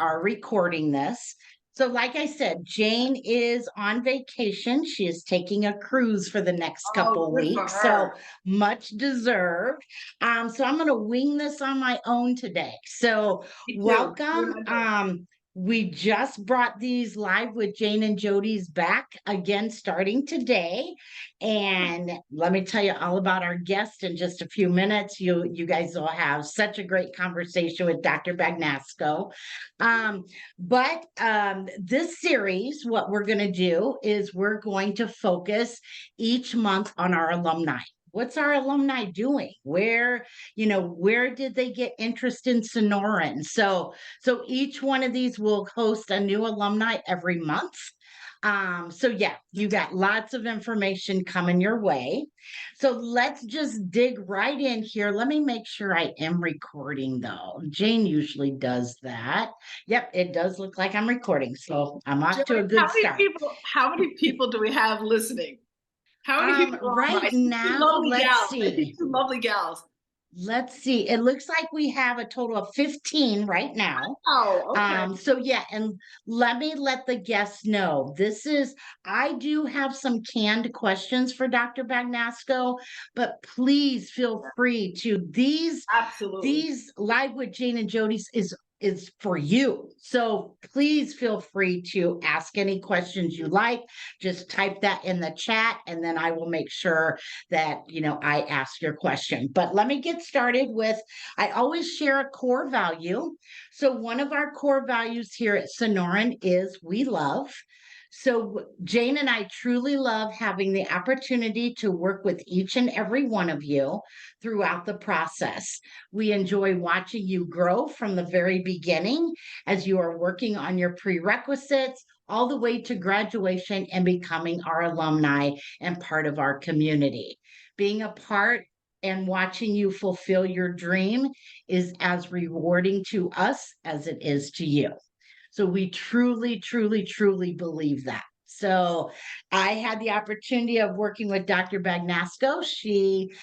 are recording this. So, like I said, Jane is on vacation. She is taking a cruise for the next Oh, couple good for weeks. So, her. much deserved. So, I'm going to wing this on my own today. So, Me too. You welcome. and I both. We just brought these live with Jane and Jody's back again starting today. And let me tell you all about our guest in just a few minutes. You guys will have such a great conversation with Dr. Bagnasco. But this series, what we're going to do is we're going to focus each month on our alumni. What's our alumni doing? Where did they get interest in Sonoran? So each one of these will host a new alumni every month. So yeah, you got lots of information coming your way. So let's just dig right in here. Let me make sure I am recording though. Jane usually does that. Yep, it does look like I'm recording. So I'm off to Jody, a good start. how many people do we have listening? How many people are on? Right I see two now, lovely let's gals. I see see. two lovely gals. Let's see. It looks like we have a total of 15 right now. Oh, okay. So yeah, and let the guests know. I do have some canned questions for Dr. Bagnasco, but please feel free to Absolutely. these live with Jane and Jody's is for you. So please feel free to ask any questions you like. Just type that in the chat and then I will make sure that I ask your question. But let me get started with I always share a core value. So one of our core values here at Sonoran is we love. So Jane and I truly love having the opportunity to work with each and every one of you throughout the process. We enjoy watching you grow from the very beginning as you are working on your prerequisites all the way to graduation and becoming our alumni and part of our community. Being a part and watching you fulfill your dream is as rewarding to us as it is to you. So we truly, truly, truly believe that. So I had the opportunity of working with Dr. Bagnasco. She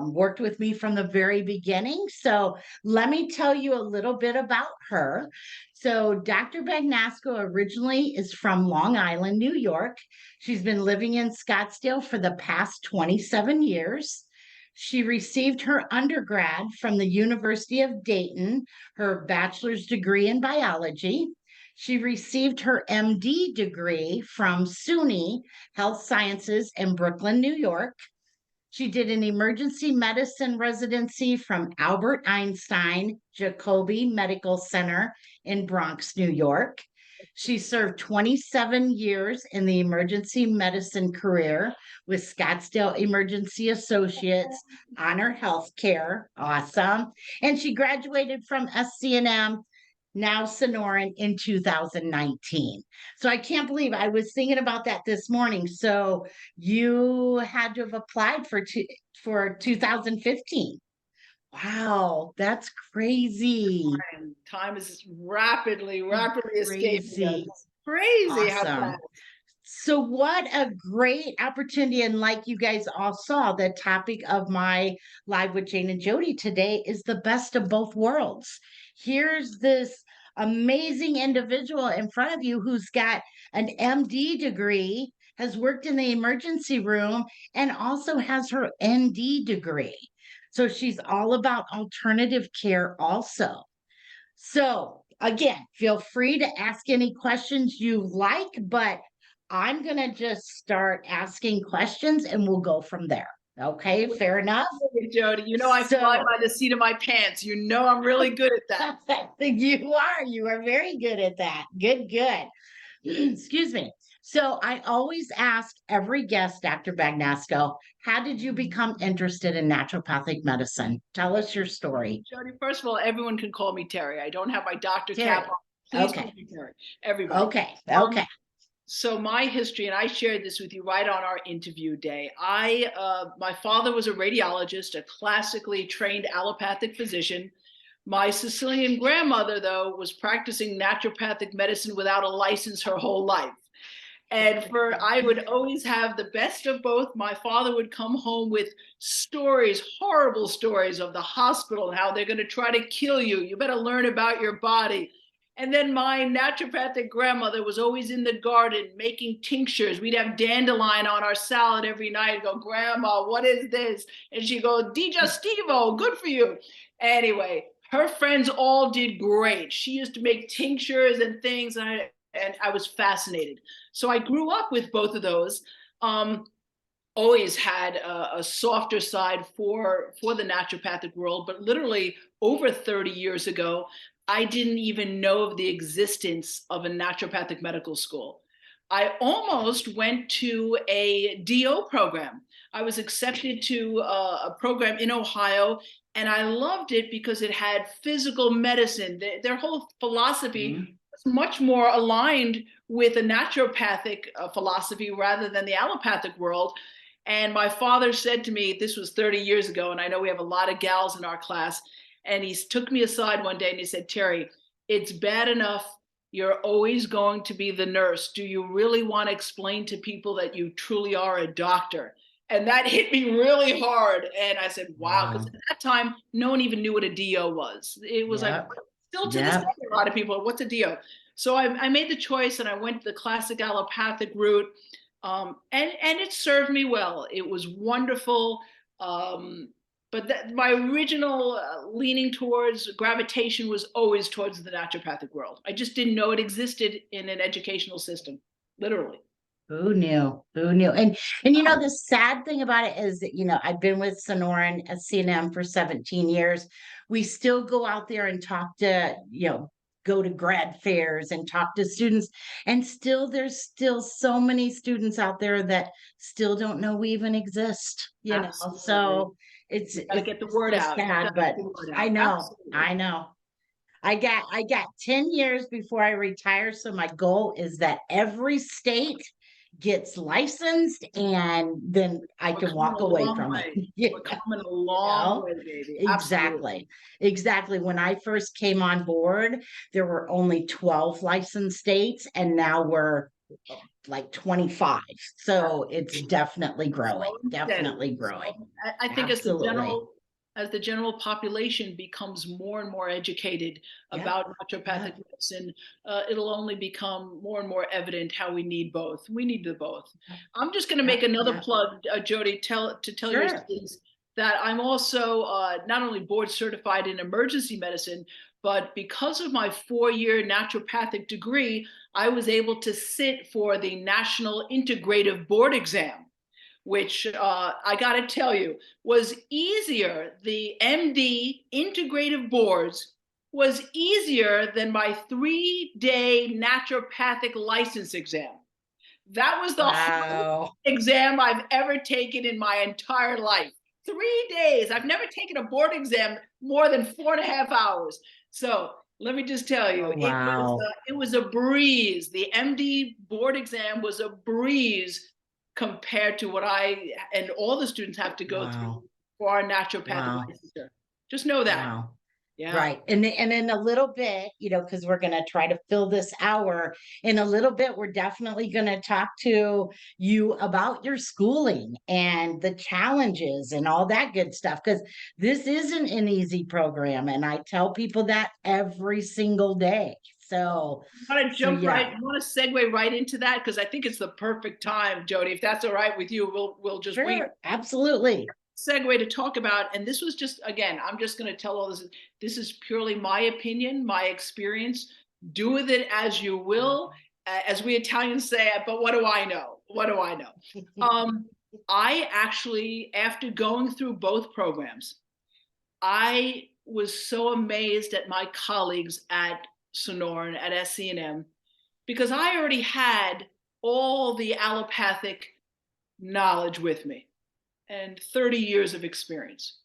worked with me from the very beginning. So let me tell you a little bit about her. So Dr. Bagnasco originally is from Long Island, New York. She's been living in Scottsdale for the past 27 years. She received her undergrad from the University of Dayton, her bachelor's degree in biology. She received her MD degree from SUNY Health Sciences in Brooklyn, New York. She did an emergency medicine residency from Albert Einstein Jacobi Medical Center in Bronx, New York. She served 27 years in the emergency medicine career with Scottsdale Emergency Associates Honor Healthcare. Awesome. And she graduated from SCNM, now Sonoran, in 2019. So I can't believe I was thinking about that this morning. So you had to have applied for 2015. Wow, that's crazy. Time is rapidly escaping us. Crazy. It's crazy how Awesome. fast. So, what a great opportunity. And like you guys all saw, the topic of my Live with Jane and Jody today is the best of both worlds. Here's this amazing individual in front of you who's got an MD degree, has worked in the emergency room, and also has her ND degree. So, she's all about alternative care, also. So, again, feel free to ask any questions you like, but I'm going to just start asking questions and we'll go from there. Okay, fair enough. Jody, you know I fly So, by the seat of my pants. You know I'm really good at that. you are very good at that. Good, good. Excuse me. So, I always ask every guest, Dr. Bagnasco, how did you become interested in naturopathic medicine? Tell us your story. Jody, first of all, everyone can call me Teri. I don't have my doctor cap Terry. on. Please call Okay. me Teri. Everybody. Okay. Um, Okay. so my history, and I shared this with you right on our interview day. My father was a radiologist, a classically trained allopathic physician. My Sicilian grandmother, though, was practicing naturopathic medicine without a license her whole life. And I would always have the best of both. My father would come home with stories, horrible stories of the hospital, how they're going to try to kill you. You better learn about your body. And then my naturopathic grandmother was always in the garden making tinctures. We'd have dandelion on our salad every night. I'd go, Grandma, what is this? And she'd go, digestivo, good for you. Anyway, her friends all did great. She used to make tinctures and things, and I was fascinated. So I grew up with both of those. Always had a softer side for the naturopathic world, but literally over 30 years ago, I didn't even know of the existence of a naturopathic medical school. I almost went to a DO program. I was accepted to a program in Ohio, and I loved it because it had physical medicine. Their whole philosophy was much more aligned with a naturopathic philosophy rather than the allopathic world. And my father said to me, this was 30 years ago, and I know we have a lot of gals in our class, and he took me aside one day and he said, Teri, it's bad enough you're always going to be the nurse. Do you really want to explain to people that you truly are a doctor? And that hit me really hard. And I said, wow, because at that time, no one even knew what a DO was. It was like, still to this day, a lot of people, what's a DO? So I made the choice and I went the classic allopathic route. And it served me well. It was wonderful. But my original leaning towards gravitation was always towards the naturopathic world. I just didn't know it existed in an educational system, literally. Who knew? Who knew? And you know, the sad thing about it is that, you know, I've been with Sonoran at CNM for 17 years. We still go out there and talk to, you know, go to grad fairs and talk to students. And still, there's still so many students out there that still don't know we even exist, you Absolutely. know. So it's gotta get the word out. sad, but I know, absolutely. I know. I got 10 years before I retire. So my goal is that every state gets licensed and then I can walk away from it. Yeah. We're coming a long way, baby. Exactly. Exactly. When I first came on board, there were only 12 licensed states, and now we're like 25. So it's definitely growing. Definitely growing. I think as the general population becomes more and more educated about naturopathic medicine, it'll only become more and more evident how we need both. We need the both. I'm just going to make another plug, Jody, to tell your students that I'm also not only board certified in emergency medicine, but because of my 4-year naturopathic degree, I was able to sit for the National Integrative Board exam, which I got to tell you was easier. The MD integrative boards was easier than my 3-day naturopathic license exam. That was the hardest exam I've ever taken in my entire life. 3 days. I've never taken a board exam more than 4.5 hours. So let me just tell you, it was a breeze. The MD board exam was a breeze compared to what I and all the students have to go through for our naturopathic licensure. Just know that. Yeah. Right. And in a little bit, you know, because we're going to try to fill this hour, in a little bit, we're definitely going to talk to you about your schooling and the challenges and all that good stuff, because this isn't an easy program. And I tell people that every single day. So I want to jump right. I want to segue right into that because I think it's the perfect time, Jody. If that's all right with you, we'll just wait. Absolutely. Segue to talk about, and this was just, again, I'm just going to tell all this. This is purely my opinion, my experience. Do with it as you will, as we Italians say. But what do I know? What do I know? I actually, after going through both programs, I was so amazed at my colleagues at Sonoran, at SCNM, because I already had all the allopathic knowledge with me and 30 years of experience.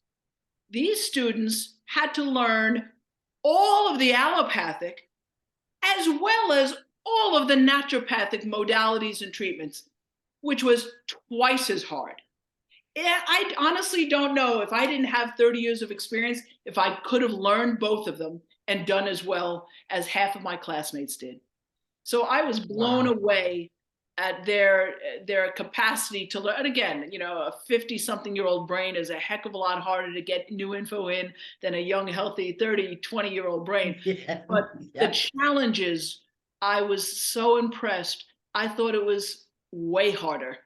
These students had to learn all of the allopathic as well as all of the naturopathic modalities and treatments, which was twice as hard. I honestly don't know, if I didn't have 30 years of experience, if I could have learned both of them and done as well as half of my classmates did. So I was blown away at their capacity to learn. And again, a 50-something-year-old brain is a heck of a lot harder to get new info in than a young, healthy 30, 20-year-old brain. Yeah. But the Yeah. challenges, I was so impressed. I thought it was way harder.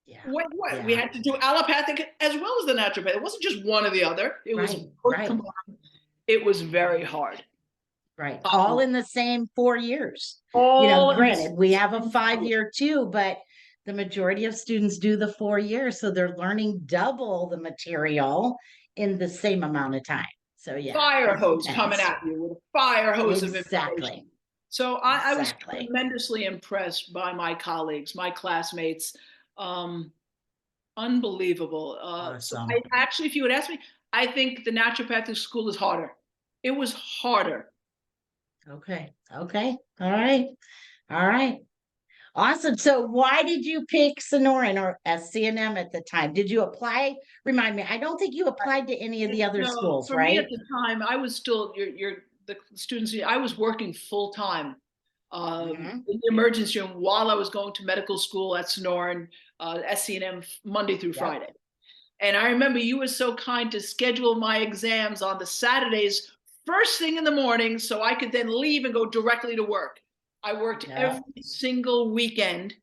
Yeah. We Yeah. had to do allopathic as well as the naturopathic. It wasn't just one or the other. It was Right. both Right. combined. It was very hard. Right. All Um, in the same 4 years. all in Granted, we have a the 5 year too, but the majority of students do the 4 years. So they're learning double the material in the same amount of time. So yeah, fire it's hose coming intense. at you with a fire hose of information. Exactly. So I was Exactly. tremendously impressed by my colleagues, my classmates. Um, Unbelievable. So I Awesome. actually, if you would ask me, I think the naturopathic school is harder. It was harder. Okay. Okay. All right. All right. Awesome. So why did you pick Sonoran or SCNM at the time? Did you apply? Remind me, I don't think you applied to any of the other No, schools, for me right? at the time, I was still the students. I was working full time Hmm. in the emergency room while I was going to medical school at Sonoran, SCNM Monday through Yep. Friday. And I remember you were so kind to schedule my exams on the Saturdays, first thing in the morning, so I could then leave and go directly to work. I worked every Yep. single weekend,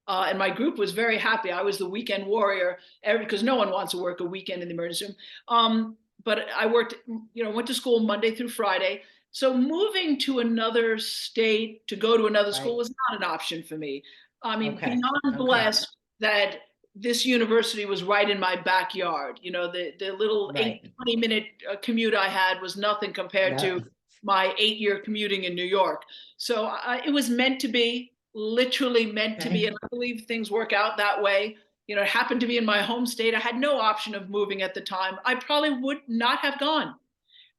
and my group was very happy. I was the weekend warrior, because no one wants to work a weekend in the emergency room. But I worked, went to school Monday through Friday. So moving to another state to go to another school Right. was not an option for me. I mean, Okay. beyond Okay. blessed that this university was right in my backyard. The little Right. 20-minute commute I had was nothing compared Yep. to my 8-year commuting in New York. So it was meant to be, literally meant to be. Okay. And I believe things work out that way. It happened to be in my home state. I had no option of moving at the time. I probably would not have gone.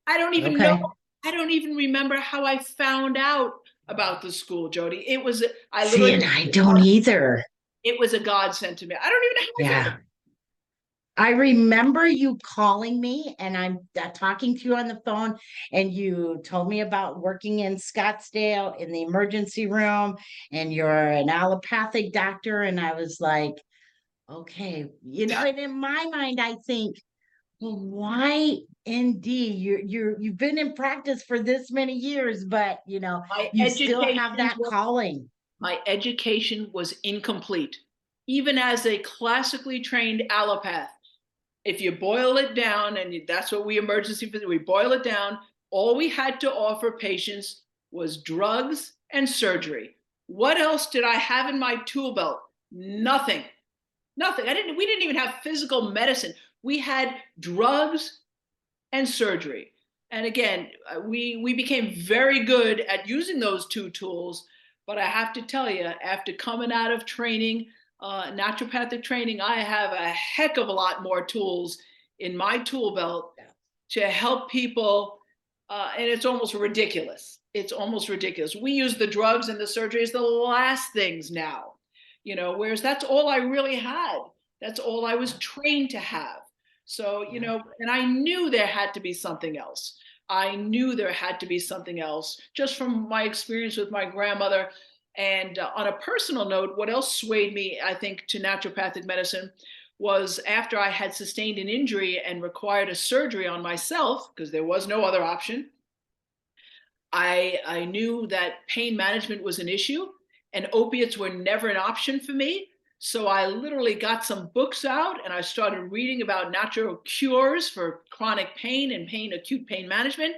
I don't even know. Okay. I don't even remember how I found out about the school, Jody. I See, literally, and I don't either. it was a godsend to me. I don't even know how I found Yeah. I remember you calling me and I'm talking to you on the phone, and you told me about working in Scottsdale in the emergency room, and you're an allopathic doctor. And I was like, okay, and in my mind, I think, well, why ND? You've been in practice for this many years, but my you still have education that was calling. my education was incomplete. Even as a classically trained allopath, if you boil it down, and that's what we boil it down, all we had to offer patients was drugs and surgery. What else did I have in my tool belt? Nothing. Nothing. We didn't even have physical medicine. We had drugs and surgery. And again, we became very good at using those two tools. But I have to tell you, after coming out of training, naturopathic training, I have a heck of a lot more tools in my tool belt Yeah. to help people. And it's almost ridiculous. It's almost ridiculous. We use the drugs and the surgery as the last things now, whereas that's all I really had. That's all I was Yeah. trained to have. So, Yeah. and I knew there had to be something else. I knew there had to be something else just from my experience with my grandmother. And on a personal note, what else swayed me, I think, to naturopathic medicine was after I had sustained an injury and required a surgery on myself, because there was no other option. I knew that pain management was an issue and opiates were never an option for me. So I literally got some books out and I started reading about natural cures for chronic pain and acute pain management.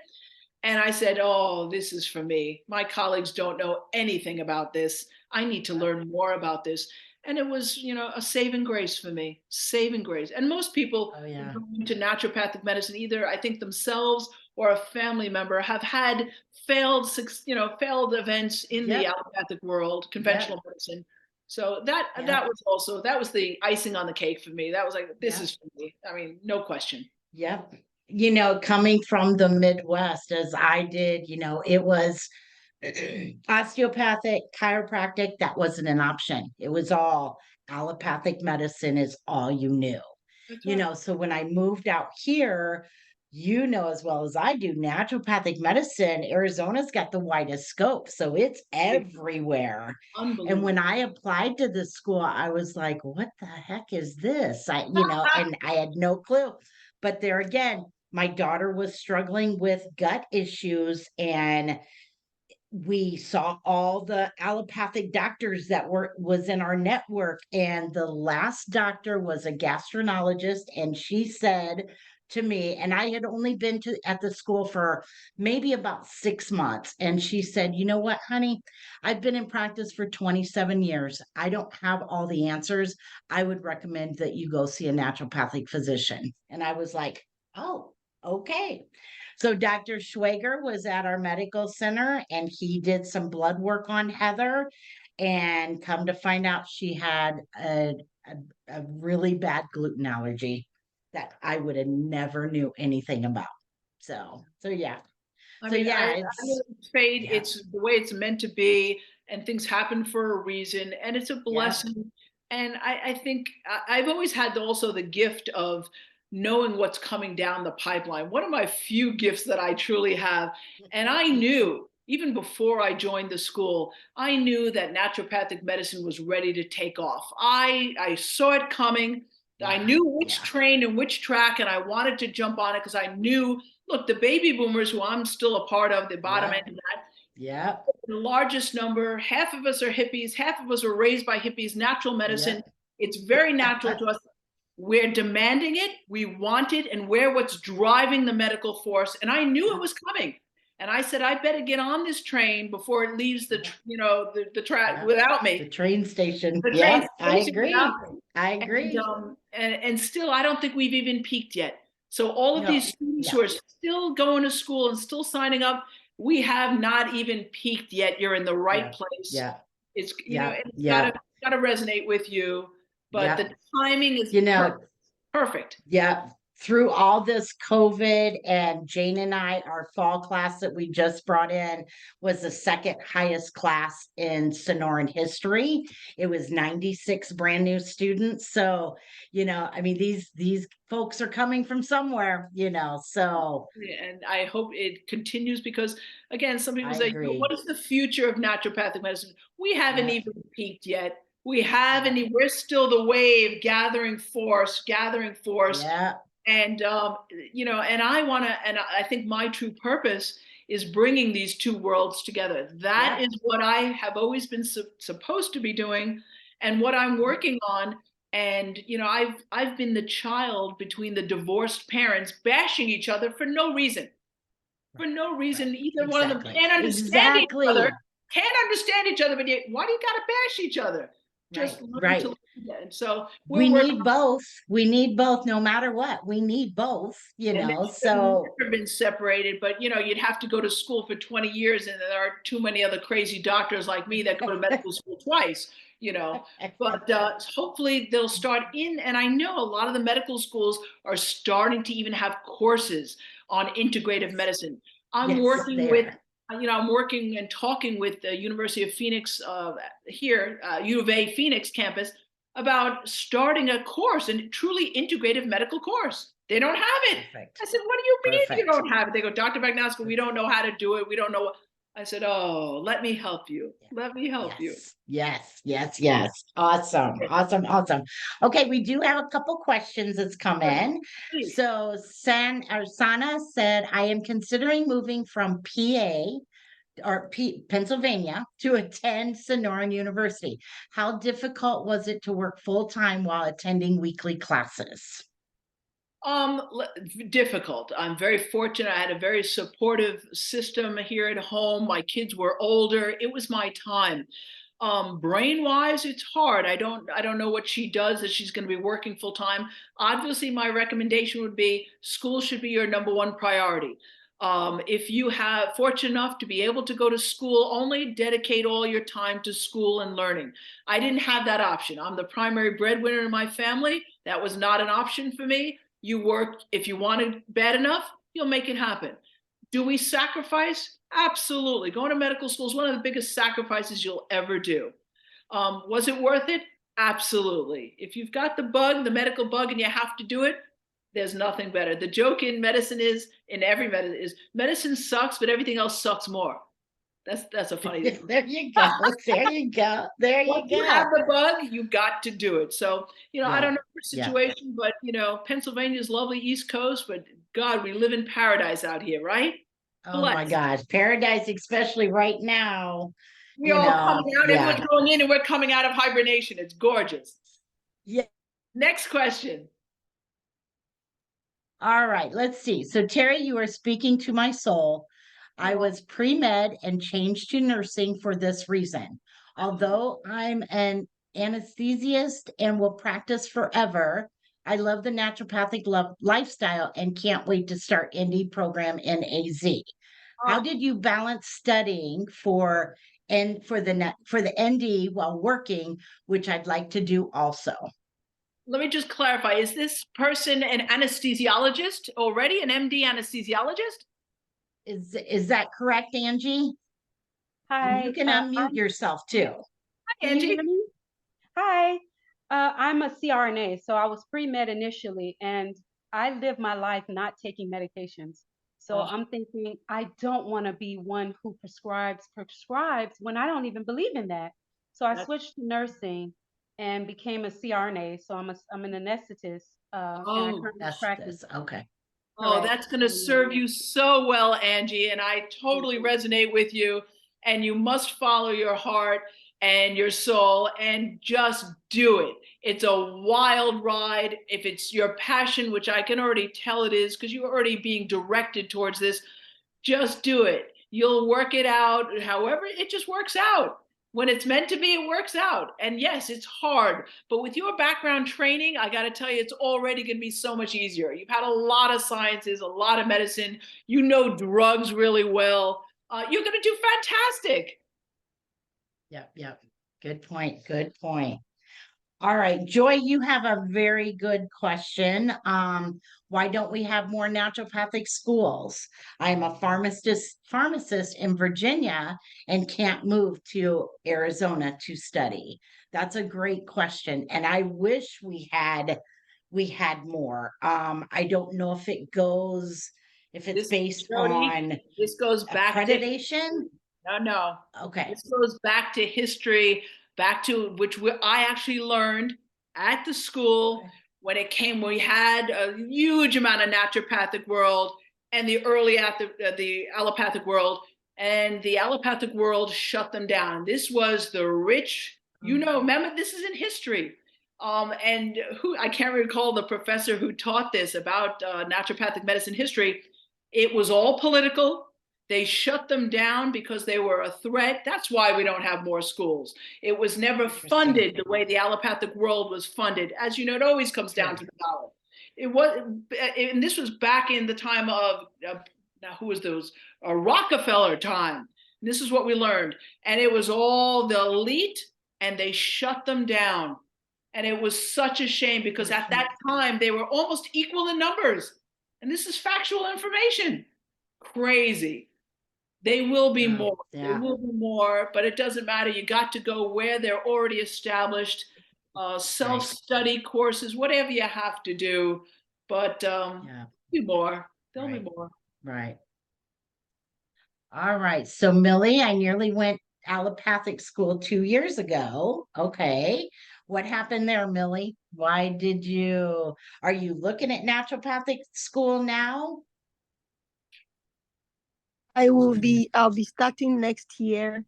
And I said, oh, this is for me. My colleagues don't know anything about this. I need to learn more about this. And it was, a saving grace for me, saving grace. And most people Oh who yeah. go into naturopathic medicine, either I think themselves or a family member, have had failed events in the Yep. allopathic world, Yep. conventional medicine. So that Yep. that was the icing on the cake for me. That was like, this Yep. is for me. I mean, no question. Yep. Coming from the Midwest as I did, it was osteopathic, chiropractic, that wasn't an option. It was all allopathic medicine is all you knew. That's right. So when I moved out here, you know as well as I do, naturopathic medicine, Arizona's got the widest scope, so it's everywhere. And Unbelievable. when I applied to the school, I was like, what the heck is this? And I had no clue. But there again, my daughter was struggling with gut issues, and we saw all the allopathic doctors that was in our network, and the last doctor was a gastroenterologist, and she said to me, and I had only been to at the school for maybe about 6 months, and she said, you know what, honey, I've been in practice for 27 years. I don't have all the answers. I would recommend that you go see a naturopathic physician. And I was like, oh, okay. So Dr. Schwager was at our medical center, and he did some blood work on Heather, and come to find out she had a really bad gluten allergy that I would have never knew anything about. So yeah. I So mean, yeah, I know it's fate, yeah, it's the way it's meant to be, and things happen for a reason, and it's a yeah, blessing. And I think I've always had also the gift of knowing what's coming down the pipeline. One of my few gifts that I truly have. And I knew, even before I joined the school, I knew that naturopathic medicine was ready to take off. I saw it coming. I yeah, knew which yeah, train and which track, and I wanted to jump on it because I knew, look, the baby boomers, who I'm still a part of, the bottom yeah, end of that, yeah, the largest number, half of us are hippies, half of us were raised by hippies, natural yeah. medicine. It's very natural to us. We're demanding it, we want it, and we're what's driving the medical force. And I knew it was coming. And I said, I better get on this train before it leaves Yeah, the track yeah. without The me, train station. the train Yeah, I station without agree. me. I And agree. and still, I don't think we've even peaked yet. So all of these No, students no. who are still going to school and still signing up, we have not even peaked yet. You're in the right Yeah, place. yeah, It's, yeah, it's yeah, gotta resonate with you, but yeah. the timing is You know, perfect. yeah, through all this COVID, and Jane and I, our fall class that we just brought in was the second highest class in Sonoran history. It was 96 brand new students. So, I mean, these folks are coming from somewhere, so And I hope it continues because, again, some people I say, what agree. is the future of naturopathic medicine? We haven't Yeah, even peaked yet. We haven't, yeah, we're still the wave gathering force, gathering force. yeah, And, and I want to, and I think my true purpose is bringing these two worlds together. That yeah. is what I have always been supposed to be doing and what I'm working on. And I've been the child between the divorced parents bashing each other for no reason. For Right, no right. reason, either one of them Exactly. can't understand each other. Exactly. Can't understand each other, but yet, why do you got to bash each other? Just Right, learn to right. listen. And so we're We working need both. We need both no matter what. We need both. and they should have So never been separated, but you'd have to go to school for 20 years, and there are too many other crazy doctors like me that go to medical school twice, but hopefully they'll start in, and I know a lot of the medical schools are starting to even have courses on integrative yes, medicine. I'm yes, working with there. I'm working and talking with the University of Phoenix here, U of A Phoenix campus, about starting a course, a truly integrative medical course. They don't have it. Perfect. I said, what do you mean you Perfect. don't have it? They go, Dr. Bagnasco, we don't know how to do it. We don't know what. I said, oh, let me help you. Yeah. Let me help you. Yes, yes, yes, yes. Awesome, awesome, awesome. Okay, we do have a couple questions that's come in. Please. So Sana said, I am considering moving from Pennsylvania to attend Sonoran University. How difficult was it to work full time while attending weekly classes? Difficult. I'm very fortunate. I had a very supportive system here at home. My kids were older. It was my time. Brain wise, it's hard. I don't know what she does that she's going to be working full time. Obviously, my recommendation would be school should be your number one priority. If you have fortunate enough to be able to go to school, only dedicate all your time to school and learning. I didn't have that option. I'm the primary breadwinner in my family. That was not an option for me. You work, if you want it bad enough, you'll make it happen. Do we sacrifice? Absolutely. Going to medical school is one of the biggest sacrifices you'll ever do. Was it worth it? Absolutely. If you've got the bug, the medical bug, and you have to do it, There's nothing better. The joke in medicine is, in every medicine is, medicine sucks, but everything else sucks more. That's a funny thing. There you go. There you go. There Once you you have go. the bug, you got to do it. So, I Yeah. don't know your Yeah. situation, but Pennsylvania's lovely East Coast, but God, we live in paradise out here, right? Oh my Blessed. gosh. Paradise, especially right now, We're all coming out, yeah. everyone's going in and we're coming out of hibernation. It's gorgeous. Yeah. Next question. All right. Let's see. So, Teri, you are speaking to my soul. I was pre-med and changed to nursing for this reason. Although I'm an anesthesiast and will practice forever, I love the naturopathic lifestyle and can't wait to start ND program in AZ. How Oh, did you balance studying for the ND while working, which I'd like to do also? let me just clarify. Is this person an anesthesiologist already, an MD anesthesiologist? Is that correct, Angie? And you Hi, can unmute yourself too. Hi, can you Angie. hear me? Hi, I'm a CRNA, so I was pre-med initially, and I live my life not taking medications. So Oh, I'm thinking I don't want to be one who prescribes when I don't even believe in that. So I that's, switched to nursing and became a CRNA. So I'm an anesthetist, and I oh, currently That's practice. this. Okay. Oh, Correct. that's going to serve you so well, Angie. And I totally resonate with you. And you must follow your heart and your soul and just do it. It's a wild ride. If it's your passion, which I can already tell it is, because you're already being directed towards this, just do it. You'll work it out. However, it just works out. When it's meant to be, it works out. And yes, it's hard, but with your background training, I got to tell you, it's already going to be so much easier. You've had a lot of sciences, a lot of medicine. You know drugs really well. You're going to do fantastic. Yep. Yep. Good point. Good point. All right, Joy, you have a very good question. Why don't we have more naturopathic schools? I'm a pharmacist in Virginia and can't move to Arizona to study. That's a great question, and I wish we had more. I don't know if it's This, based Jody, on this goes back to accreditation. no. Okay. This goes back to history, back to I actually learned at the school Okay. when we had a huge amount of naturopathic world and the allopathic world, and the allopathic world shut them down. This was the rich, remember, this is in history. And I can't recall the professor who taught this about naturopathic medicine history. It was all political. They shut them down because they were a threat. That's why we don't have more schools. It was never funded the way the allopathic world was funded. As you know, it always comes down to the dollar. It was, and this was back in the time of now who was those? Rockefeller time. And this is what we learned, and it was all the elite, and they shut them down. And it was such a shame because at that time they were almost equal in numbers. And this is factual information. Crazy. They will be more. Yeah. There will be more, but it doesn't matter. You got to go where they're already established, self-study courses, whatever you have to do. But be more. There'll be more. Right. All right. So, Millie, I nearly went allopathic school 2 years ago. Okay. What happened there, Millie? Are you looking at naturopathic school now? I'll be starting next year.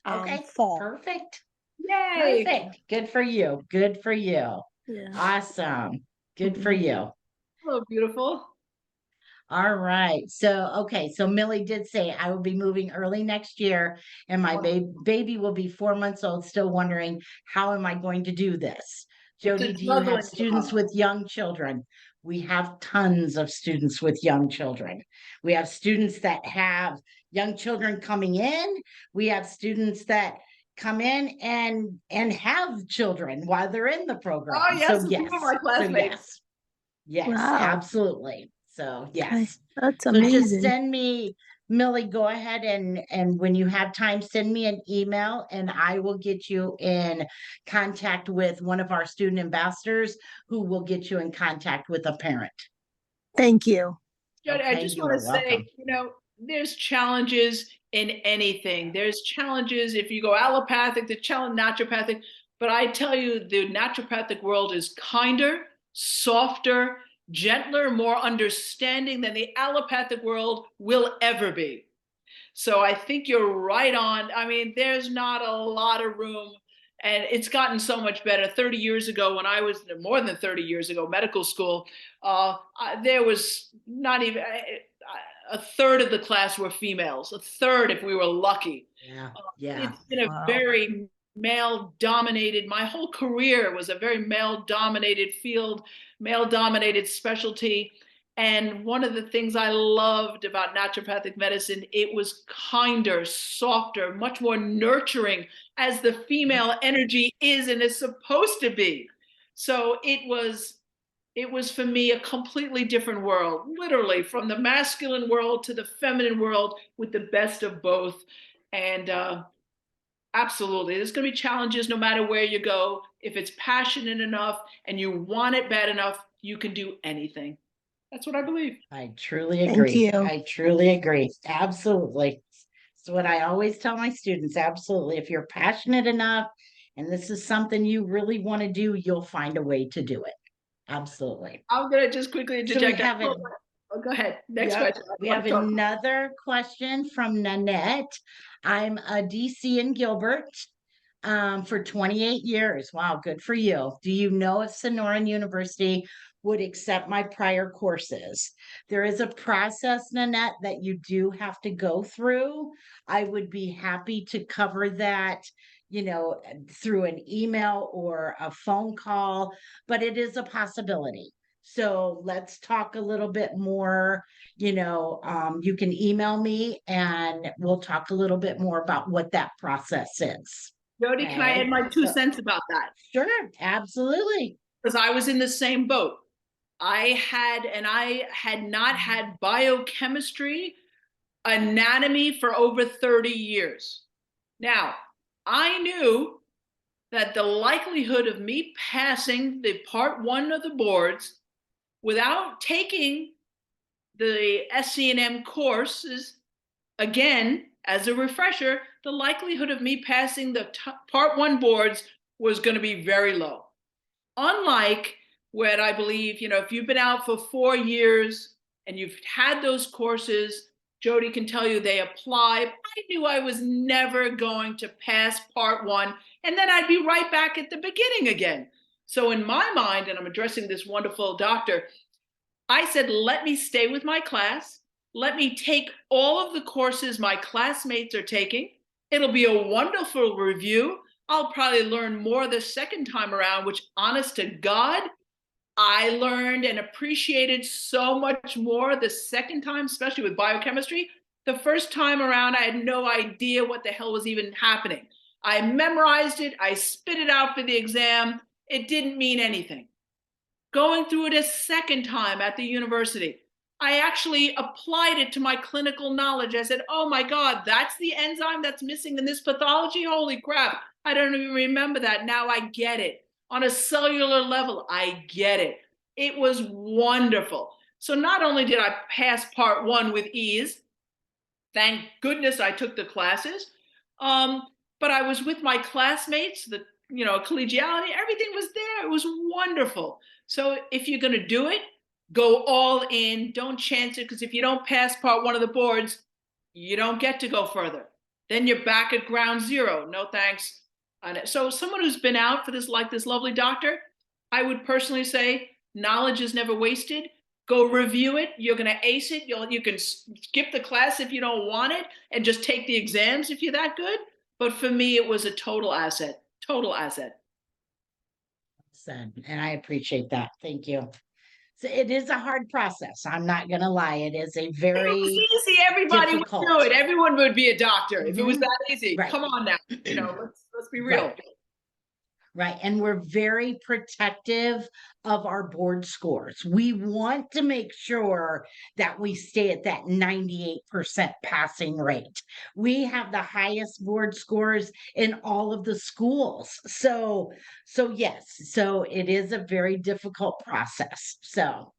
Okay. Fall. Perfect. Yay. Perfect. Good for you. Good for you. Yeah. Awesome. Good for you. Hello, beautiful. All right. So Millie did say I will be moving early next year, and my baby will be 4 months old, still wondering how am I going to do this? Jody, do you have students with young children? We have tons of students with young children. We have students that have young children coming in. We have students that come in and have children while they're in the program. Oh, yes, So yes. my classmates. Yes, Wow. absolutely. So yes. That's So amazing. just send me Millie, go ahead and when you have time, send me an email and I will get you in contact with one of our student ambassadors who will get you in contact with a parent. Thank you. Jody, I Okay, just you want are to welcome. say, there's challenges in anything. There's challenges if you go allopathic, the challenge naturopathic. But I tell you, the naturopathic world is kinder, softer, gentler, more understanding than the allopathic world will ever be. So I think you're right on. I mean, there's not a lot of room, and it's gotten so much better. 30 years ago, when I was more than 30 years ago, medical school, there was not even a third of the class were females, a third if we were lucky. Yeah, yeah. It's been a Wow. very male dominated, my whole career was a very male dominated field, male dominated specialty. And one of the things I loved about naturopathic medicine, it was kinder, softer, much more nurturing, as the female energy is and is supposed to be. So it was for me a completely different world, literally from the masculine world to the feminine world with the best of both. And absolutely, there's going to be challenges no matter where you go. If it's passionate enough and you want it bad enough, you can do anything. That's what I believe. I truly Thank agree. you. I truly agree. Absolutely. It's what I always tell my students. Absolutely. If you're passionate enough and this is something you really want to do, you'll find a way to do it. Absolutely. I'm going to just quickly So we interject. have it. Oh, go ahead. Next Yep. question. We have another question from Nanette. I'm a DC in Gilbert for 28 years. Wow, good for you. Do you know if Sonoran University would accept my prior courses? There is a process, Nanette, that you do have to go through. I would be happy to cover that, through an email or a phone call, but it is a possibility. So let's talk a little bit more. You can email me and we'll talk a little bit more about what that process is. Jody, can I add my 2 cents about that? Sure, absolutely. Because I was in the same boat. I had not had biochemistry, anatomy for over 30 years. Now, I knew that the likelihood of me passing the part 1 of the boards without taking the SC&M courses, again, as a refresher, the likelihood of me passing the part 1 boards was going to be very low. Unlike when I believe, if you've been out for 4 years and you've had those courses, Jody can tell you they apply. I knew I was never going to pass part 1, and then I'd be right back at the beginning again. So in my mind, and I'm addressing this wonderful doctor, I said, let me stay with my class. Let me take all of the courses my classmates are taking. It'll be a wonderful review. I'll probably learn more the second time around, which, honest to God, I learned and appreciated so much more the second time, especially with biochemistry. The first time around, I had no idea what the hell was even happening. I memorized it. I spit it out for the exam. It didn't mean anything. Going through it a second time at the university, I actually applied it to my clinical knowledge. I said, oh my God, that's the enzyme that's missing in this pathology? Holy crap. I don't even remember that. Now I get it. On a cellular level, I get it. It was wonderful. So not only did I pass part 1 with ease, thank goodness I took the classes, but I was with my classmates, collegiality, everything was there. It was wonderful. So if you're going to do it, go all in. Don't chance it, because if you don't pass part 1 of the boards, you don't get to go further. Then you're back at ground zero. No thanks. So someone who's been out for this, like this lovely doctor, I would personally say knowledge is never wasted. Go review it. You're going to ace it. You can skip the class if you don't want it and just take the exams if you're that good. But for me, it was a total asset. Total asset. And I appreciate that. Thank you. So it is a hard process. I'm not going to lie. It is a very easy. Everybody difficult. would do it. Everyone would be a doctor if it was that easy. Right. Come on now. Let's be real. Right. Right. And we're very protective of our board scores. We want to make sure that we stay at that 98% passing rate. We have the highest board scores in all of the schools. So yes, so it is a very difficult process. So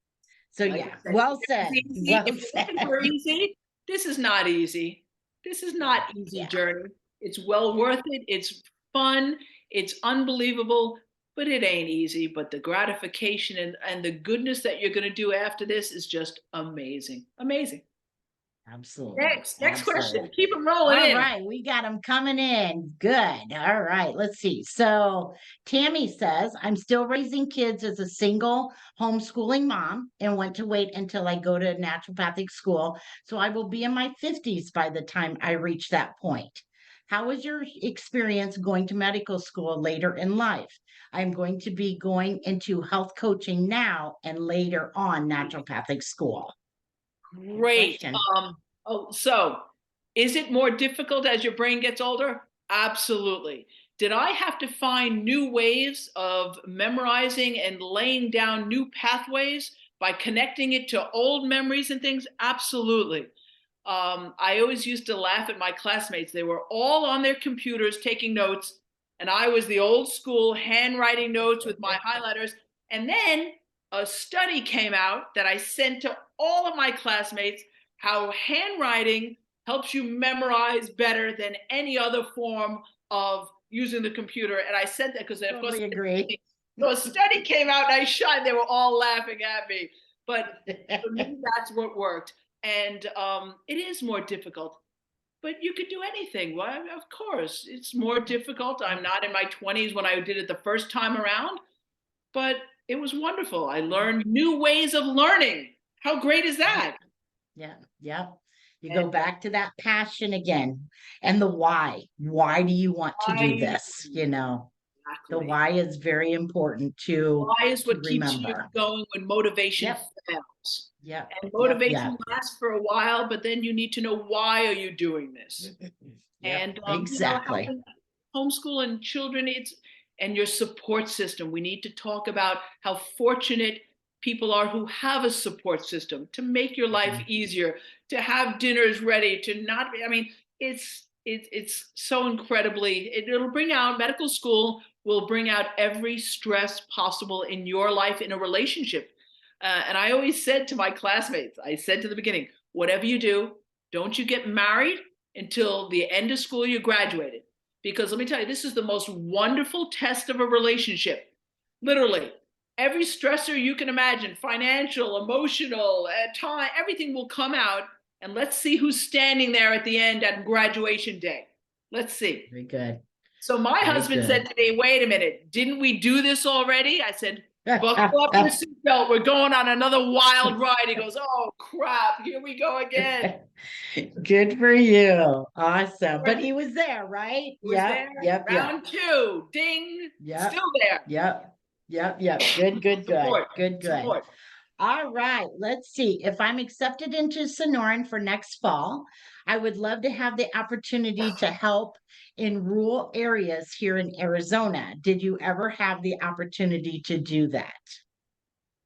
Like yeah, I said, well if it said. was easy, Well if you're looking said. for easy, this is not easy. This is not easy Yeah. journey. It's well worth it. It's fun. It's unbelievable, but it ain't easy. But the gratification and the goodness that you're going to do after this is just amazing. Amazing. Absolutely. Next question. Absolutely. Keep them rolling All in. right, we got them coming in. Good. All right, let's see. So Tammy says, I'm still raising kids as a single homeschooling mom and want to wait until I go to naturopathic school. So I will be in my 50s by the time I reach that point. How was your experience going to medical school later in life? I'm going to be going into health coaching now and later on naturopathic school. Good Great. question. So is it more difficult as your brain gets older? Absolutely. Did I have to find new ways of memorizing and laying down new pathways by connecting it to old memories and things? Absolutely. I always used to laugh at my classmates. They were all on their computers taking notes, and I was the old school handwriting notes with my highlighters. And then a study came out that I sent to all of my classmates how handwriting helps you memorize better than any other form of using the computer. And I said that because, of course, Totally agree. so a study came out and I shined. They were all laughing at me. But for me, that's what worked. And it is more difficult, but you could do anything. Well, of course, it's more difficult. I'm not in my 20s when I did it the first time around, but it was wonderful. I learned new ways of learning. How great is that? Yeah, yeah. You go back to that passion again and the why. Why do you want to do this? You know, the Exactly. why is very important Why is to what keeps you remember. going when motivation Yep, fails. yep, And yep, yep. motivation lasts for a while, but then you need to know, why are you doing this? Yep, And exactly. having homeschool and children, and your support system. We need to talk about how fortunate people are who have a support system to make your life easier, to have dinners ready, to not be, I mean, it's so incredibly, it'll bring out, medical school will bring out every stress possible in your life, in a relationship. And I always said to my classmates, I said to the beginning, whatever you do, don't you get married until the end of school you graduated. Because let me tell you, this is the most wonderful test of a relationship. Literally, every stressor you can imagine, financial, emotional, time, everything will come out. And let's see who's standing there at the end at graduation day. Let's see. Very good. So my Very husband good. said today, wait a minute, didn't we do this already? I said, buckle up your seatbelt. We're going on another wild ride. He goes, oh, crap. Here we go again. Good for you. Awesome. But he was there, right? He was there. Yep. Round two. Ding. Yep. Still there. Yep. Good. Support. Good. Support. All right, let's see. If I'm accepted into Sonoran for next fall, I would love to have the opportunity to help in rural areas here in Arizona. Did you ever have the opportunity to do that?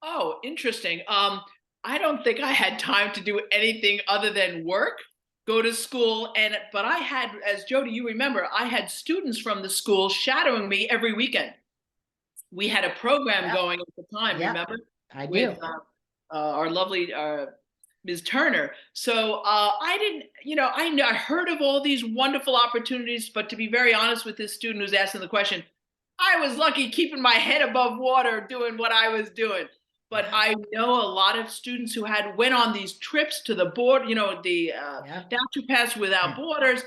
Oh, interesting. I don't think I had time to do anything other than work, go to school, but I had, as Jody, you remember, I had students from the school shadowing me every weekend. We had a program going at the time, remember? I do. With our lovely Ms. Turner. So I didn't, I heard of all these wonderful opportunities, but to be very honest with this student who's asking the question, I was lucky keeping my head above water doing what I was doing. But I know a lot of students who went on these trips to the board, the Naturopaths Without Borders.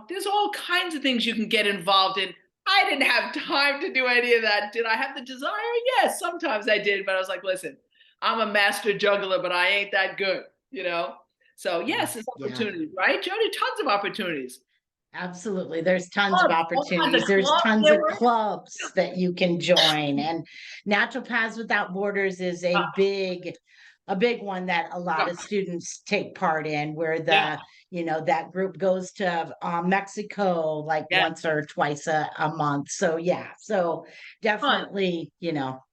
There's all kinds of things you can get involved in. I didn't have time to do any of that. Did I have the desire? Yes, sometimes I did, but I was like, listen, I'm a master juggler, but I ain't that good, So yes, there's opportunities, right, Jody? Tons of opportunities. Absolutely. There's tons of opportunities. There's tons of clubs that you can join. And Naturopaths Without Borders is a big a big one that a lot Yeah. of students take part in, where Yeah. that group goes to Mexico like Yeah. once or twice a month. So yeah, so Fun. definitely,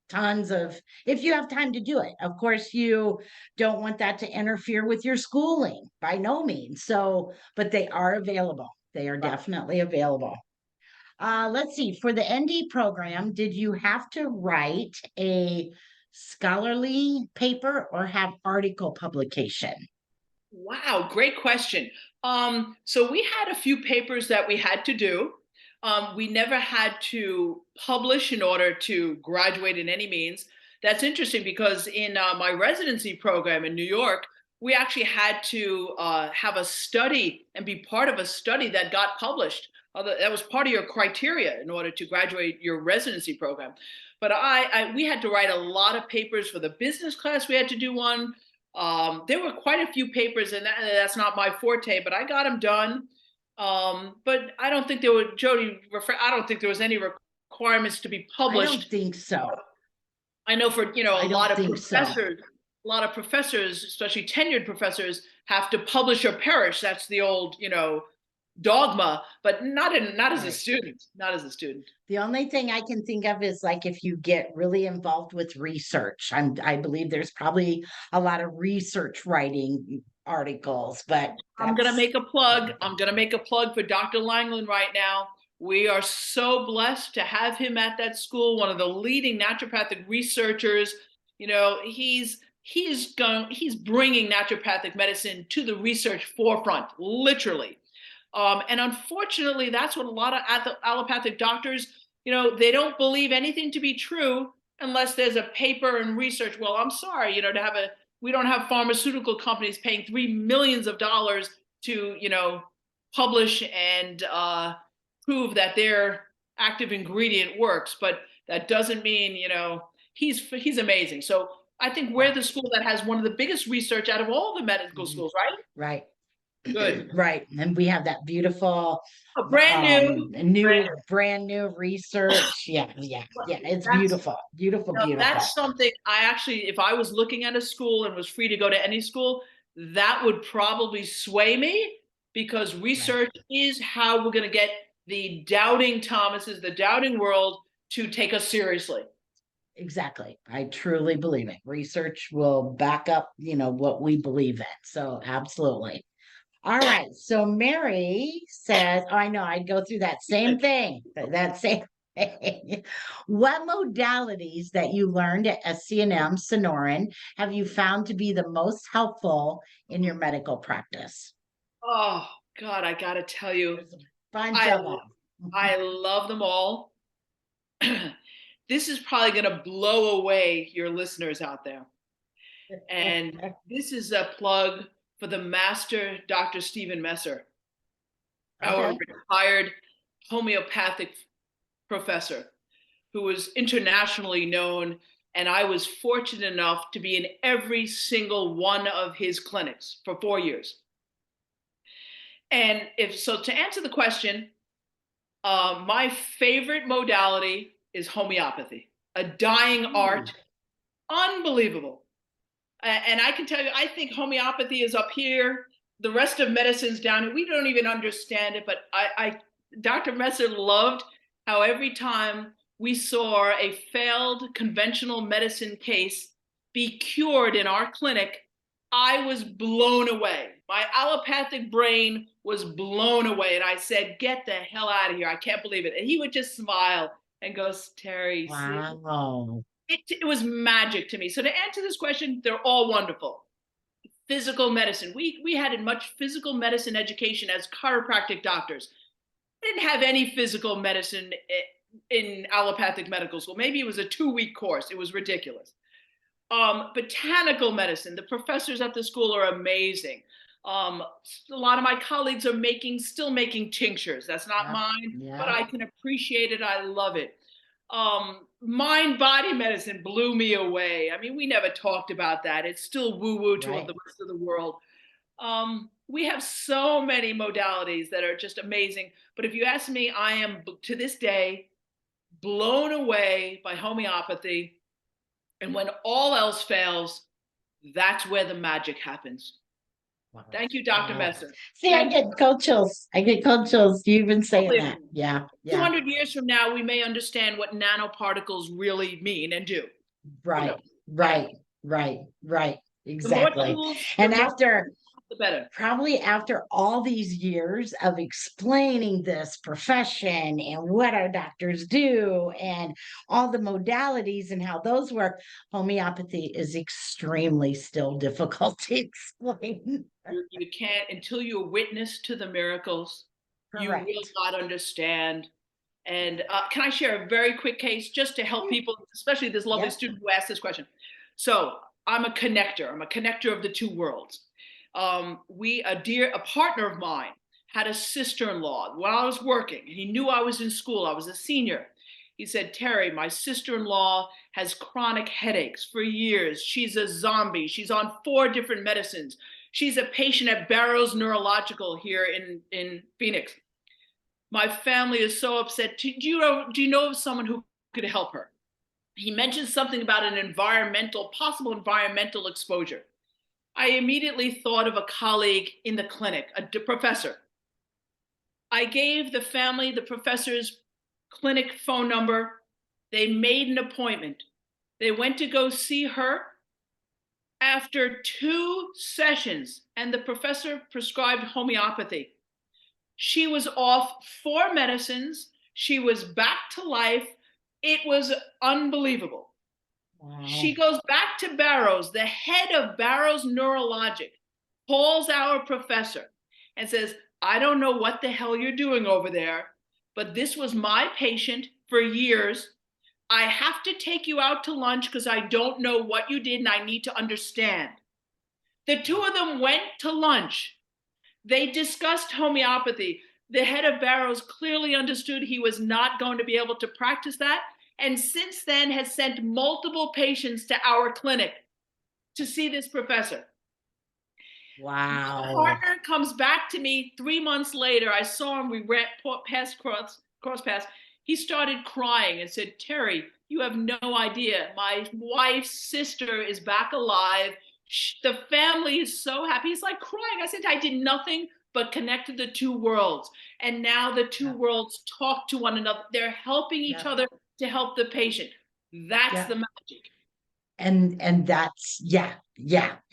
tons of, if you have time to do it. Of course, you don't want that to interfere with your schooling by no means. So, but they are available. They are Right. definitely available. Let's see, for the ND program, did you have to write a scholarly paper or have article publication? Wow, great question. So we had a few papers that we had to do. We never had to publish in order to graduate in any means. That's interesting because in my residency program in New York, we actually had to have a study and be part of a study that got published. That was part of your criteria in order to graduate your residency program. But we had to write a lot of papers for the business class. We had to do one. There were quite a few papers, and that's not my forte, but I got them done. But I don't think there were, Jody, I don't think there was any requirements to be I don't published. think so. I know for, I don't think so. a lot of professors, especially tenured professors, have to publish or perish. That's the old, dogma, but not as a Right. student, not as a student. The only thing I can think of is like if you get really involved with research. I believe there's probably a lot of research writing articles, but I'm going to that's make a plug. I'm going to make a plug for Dr. Langland right now. We are so blessed to have him at that school, one of the leading naturopathic researchers. He's bringing naturopathic medicine to the research forefront, literally. And unfortunately, that's what a lot of allopathic doctors, they don't believe anything to be true unless there's a paper and research. Well, I'm sorry, we don't have pharmaceutical companies paying $3 million to, publish and prove that their active ingredient works. But that doesn't mean, he's amazing. So I think we're the school that has one of the biggest research out of all the medical schools, right? right. Good. Right. And we have that beautiful Brand new. brand new research. Yeah, yeah, yeah. It's That's, beautiful. Beautiful, beautiful. that's something I actually, if I was looking at a school and was free to go to any school, that would probably sway me because research is how we're going to get the doubting Thomases, the doubting world to take us seriously. Exactly. I truly believe it. Research will back up, what we believe in. So absolutely. All right. So Mary says, oh, I know, I'd go through that same thing. That same thing. What modalities that you learned at SCNM Sonoran have you found to be the most helpful in your medical practice? Oh, God, I got to tell you, There's a bunch of them. I love them all. This is probably going to blow away your listeners out there. And this is a plug for the master, Dr. Stephen Messer, our retired homeopathic professor, who was internationally known. And I was fortunate enough to be in every single one of his clinics for 4 years. And to answer the question, my favorite modality is homeopathy, a dying art, unbelievable. And I can tell you, I think homeopathy is up here. The rest of medicine's down here. We don't even understand it, but Dr. Messer loved how every time we saw a failed conventional medicine case be cured in our clinic, I was blown away. My allopathic brain was blown away. And I said, get the hell out of here. I can't believe it. And he would just smile and go, Teri, Wow. It was magic to me. So to answer this question, they're all wonderful. Physical medicine. We had much physical medicine education as chiropractic doctors. I didn't have any physical medicine in allopathic medical school. Maybe it was a 2-week course. It was ridiculous. Botanical medicine. The professors at the school are amazing. A lot of my colleagues are still making tinctures. That's not mine, but I can appreciate it. I love it. Mind-body medicine blew me away. I mean, we never talked about that. It's still woo-woo to the rest of the world. We have so many modalities that are just amazing. But if you ask me, I am, to this day, blown away by homeopathy. And when all else fails, That's where the magic happens. Thank you, Dr. Wow. Messer. See, I get cold chills. I get cold chills. You've been saying Believe that. me. Yeah. Yeah. 200 years from now, we may understand what nanoparticles really mean and do. Right. Right. Right. Right. The more Exactly. tools, And the more, after the better. probably after all these years of explaining this profession and what our doctors do and all the modalities and how those work, homeopathy is extremely still difficult to explain. You can't, until you're witness to the miracles, you will Correct. not understand. And can I share a very quick case just to help people, especially this lovely Yep. student who asked this question? So I'm a connector. I'm a connector of the two worlds. A partner of mine had a sister-in-law while I was working, and he knew I was in school. I was a senior. He said, Teri, my sister-in-law has chronic headaches for years. She's a zombie. She's on 4 different medicines. She's a patient at Barrows Neurological here in Phoenix. My family is so upset. Do you know of someone who could help her? He mentioned something about an possible environmental exposure. I immediately thought of a colleague in the clinic, a professor. I gave the family the professor's clinic phone number. They made an appointment. They went to go see her. After 2 sessions, and the professor prescribed homeopathy, she was off 4 medicines. She was back to life. It was unbelievable. Wow. She goes back to Barrows. The head of Barrows Neurologic calls our professor and says, I don't know what the hell you're doing over there, but this was my patient for years. I have to take you out to lunch because I don't know what you did and I need to understand. The 2 of them went to lunch. They discussed homeopathy. The head of Barrows clearly understood he was not going to be able to practice that, and since then has sent multiple patients to our clinic to see this professor. Wow. My partner comes back to me 3 months later. I saw him. We ran cross paths. He started crying and said, Teri, you have no idea. My wife's sister is back alive. The family is so happy. He's like crying. I said, I did nothing but connect the 2 worlds. And now the 2 worlds talk to one another. They're helping each other to help the patient. That's the magic. And that's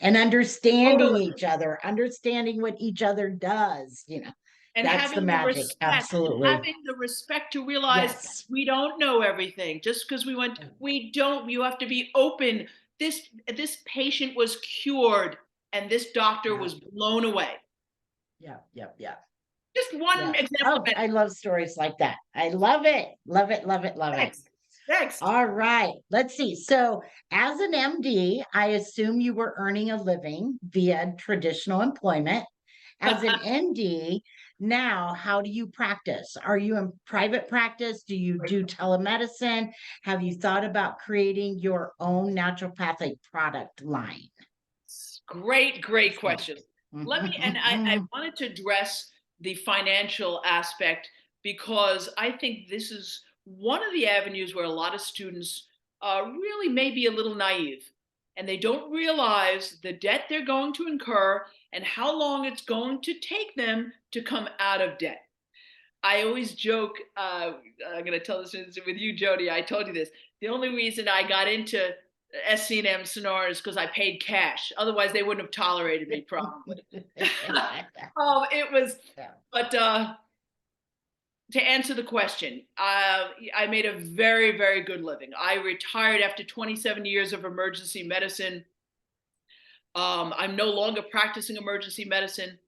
and understanding each other, understanding what each other does, And that's the magic. Absolutely. having the respect to realize we don't know everything. Just because we don't. You have to be open. This patient was cured, and this doctor was blown away. Yeah. Just one example. Oh, I love stories like that. I love it. Love it. Love it. Love it. Next. All right. Let's see. So, as an MD, I assume you were earning a living via traditional employment. As an ND, now, how do you practice? Are you in private practice? Do you do telemedicine? Have you thought about creating your own naturopathic product line? Great question. I wanted to address the financial aspect because I think this is one of the avenues where a lot of students really may be a little naive, and they don't realize the debt they're going to incur and how long it's going to take them to come out of debt. I always joke, I'm going to tell this with you, Jody. I told you this. The only reason I got into SC&M Sonoran is because I paid cash. Otherwise, they wouldn't have tolerated me, probably. But to answer the question, I made a very, very good living. I retired after 27 years of emergency medicine. I'm no longer practicing emergency medicine.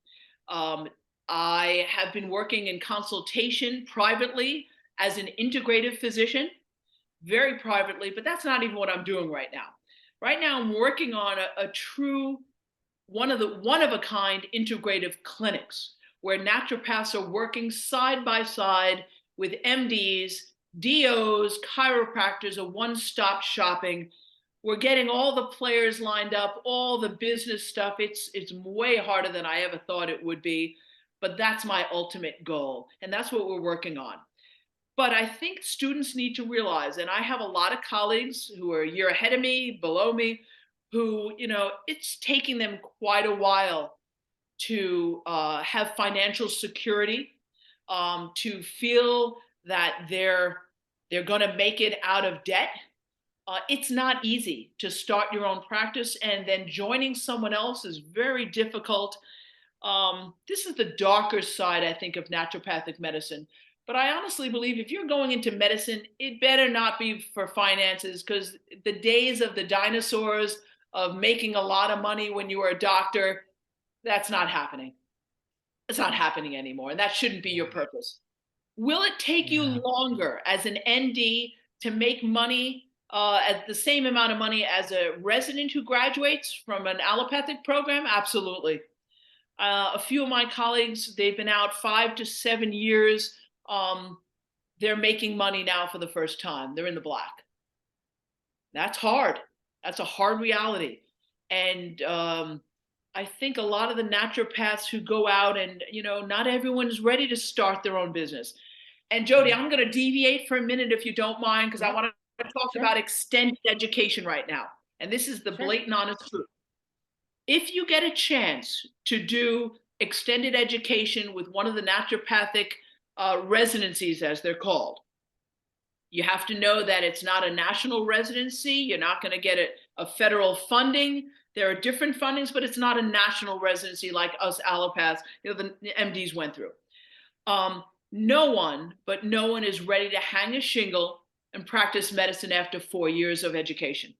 I have been working in consultation privately as an integrative physician, very privately, but that's not even what I'm doing right now. Right now, I'm working on a true one of a kind integrative clinics where naturopaths are working side by side with MDs, DOs, chiropractors, a one-stop shopping. We're getting all the players lined up, all the business stuff. It's way harder than I ever thought it would be, but that's my ultimate goal, and that's what we're working on. But I think students need to realize, and I have a lot of colleagues who are a year ahead of me, below me, who, it's taking them quite a while to have financial security, to feel that they're going to make it out of debt. It's not easy to start your own practice, and then joining someone else is very difficult. This is the darker side, I think, of naturopathic medicine. But I honestly believe if you're going into medicine, it better not be for finances, because the days of the dinosaurs of making a lot of money when you were a doctor, that's not happening. It's not happening anymore. And that shouldn't be your purpose. Will it take you Yeah. longer as an ND to make money at the same amount of money as a resident who graduates from an allopathic program? Absolutely. A few of my colleagues, they've been out 5 to 7 years. They're making money now for the first time. They're in the black. That's hard. That's a hard reality. And I think a lot of the naturopaths who go out, and, not everyone is ready to start their own business. And Jody, I'm going to deviate for a minute if you don't mind, because I want to talk Sure. about extended education right now. And this is the Sure. blatant honest truth. If you get a chance to do extended education with one of the naturopathic residencies, as they're called, you have to know that it's not a national residency. You're not going to get a federal funding. There are different fundings, but it's not a national residency like us allopaths, the MDs went through. No one is ready to hang a shingle and practice medicine after 4 years of education.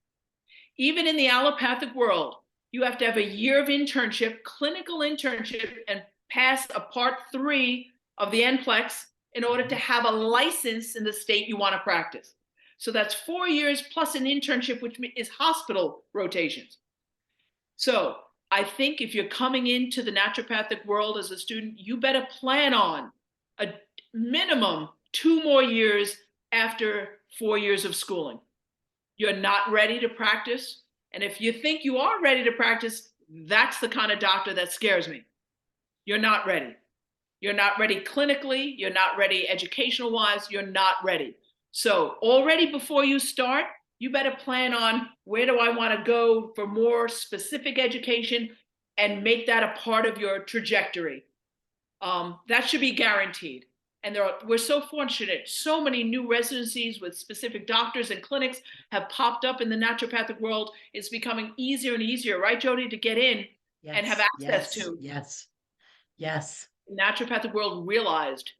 Even in the allopathic world, you have to have a year of internship, clinical internship, and pass a part 3 of the NPLEX in order to have a license in the state you want to practice. So that's 4 years plus an internship, which is hospital rotations. So I think if you're coming into the naturopathic world as a student, you better plan on a minimum 2 more years after 4 years of schooling. You're not ready to practice. And if you think you are ready to practice, that's the kind of doctor that scares me. You're not ready. You're not ready clinically. You're not ready educational wise. You're not ready. So already before you start, you better plan on, where do I want to go for more specific education, and make that a part of your trajectory. That should be guaranteed. And we're so fortunate. So many new residencies with specific doctors and clinics have popped up in the naturopathic world. It's becoming easier and easier, right, Jody, to get in and have access to. Yes. Yes. The naturopathic world realized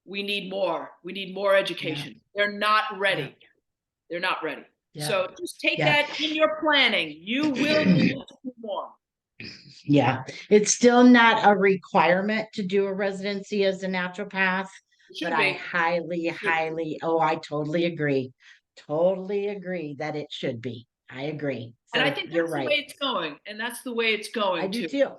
we need more. We need more education. Yeah. They're not ready. Yeah. They're not ready. Yeah. So just take that in your planning. You will need to do more. Yeah, it's still not a requirement to do a residency as a naturopath, but I highly, I totally agree. Totally agree that it should be. I agree. So and I think that's the way it's going. And that's the way it's going. I do too.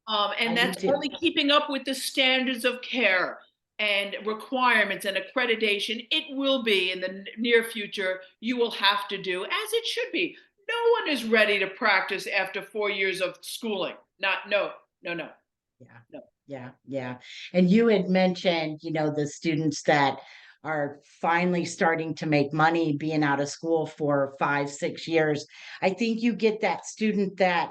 And that's only keeping up with the standards of care and requirements and accreditation. It will be in the near future. You will have to do, as it should be. No one is ready to practice after 4 years of schooling. No. Yeah. And you had mentioned, the students that are finally starting to make money being out of school for 5, 6 years. I think you get that student that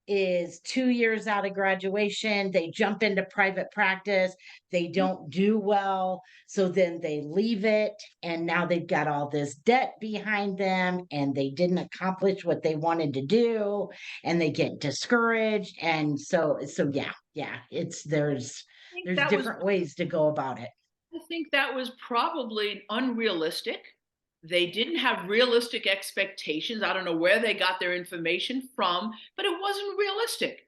is 2 years out of graduation, they jump into private practice, they don't do well, so then they leave it, and now they've got all this debt behind them, and they didn't accomplish what they wanted to do, and they get discouraged. And so yeah, there's different ways to go about it. I think that was probably unrealistic. They didn't have realistic expectations. I don't know where they got their information from, but it wasn't realistic.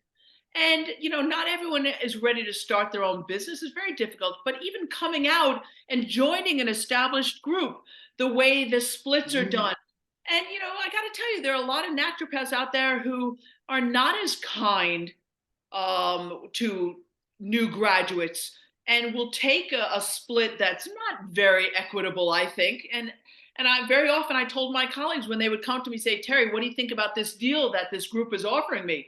And, not everyone is ready to start their own business. It's very difficult. But even coming out and joining an established group, the way the splits are done. And, I got to tell you, there are a lot of naturopaths out there who are not as kind to new graduates, and will take a split that's not very equitable, I think. And I very often, I told my colleagues when they would come to me, say, Teri, what do you think about this deal that this group is offering me?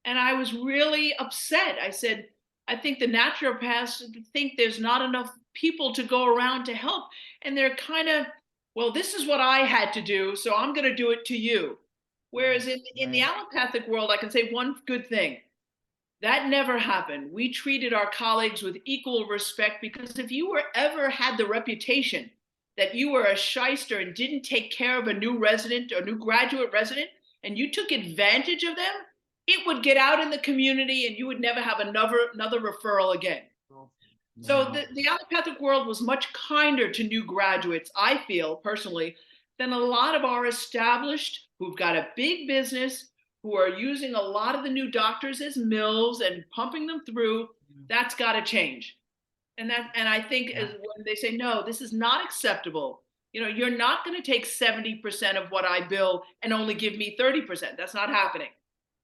And I was really upset. I said, I think the naturopaths think there's not enough people to go around to help. And they're kind of, well, this is what I had to do, so I'm going to do it to you. Whereas in the allopathic world, I can say one good thing. That never happened. We treated our colleagues with equal respect, because if you were ever had the reputation that you were a shyster and didn't take care of a new resident or new graduate resident, and you took advantage of them, it would get out in the community and you would never have another referral again. So the allopathic world was much kinder to new graduates, I feel personally, than a lot of our established who've got a big business, who are using a lot of the new doctors as mills and pumping them through. That's got to change. And I think when they say, no, this is not acceptable, you're not going to take 70% of what I bill and only give me 30%. That's not happening.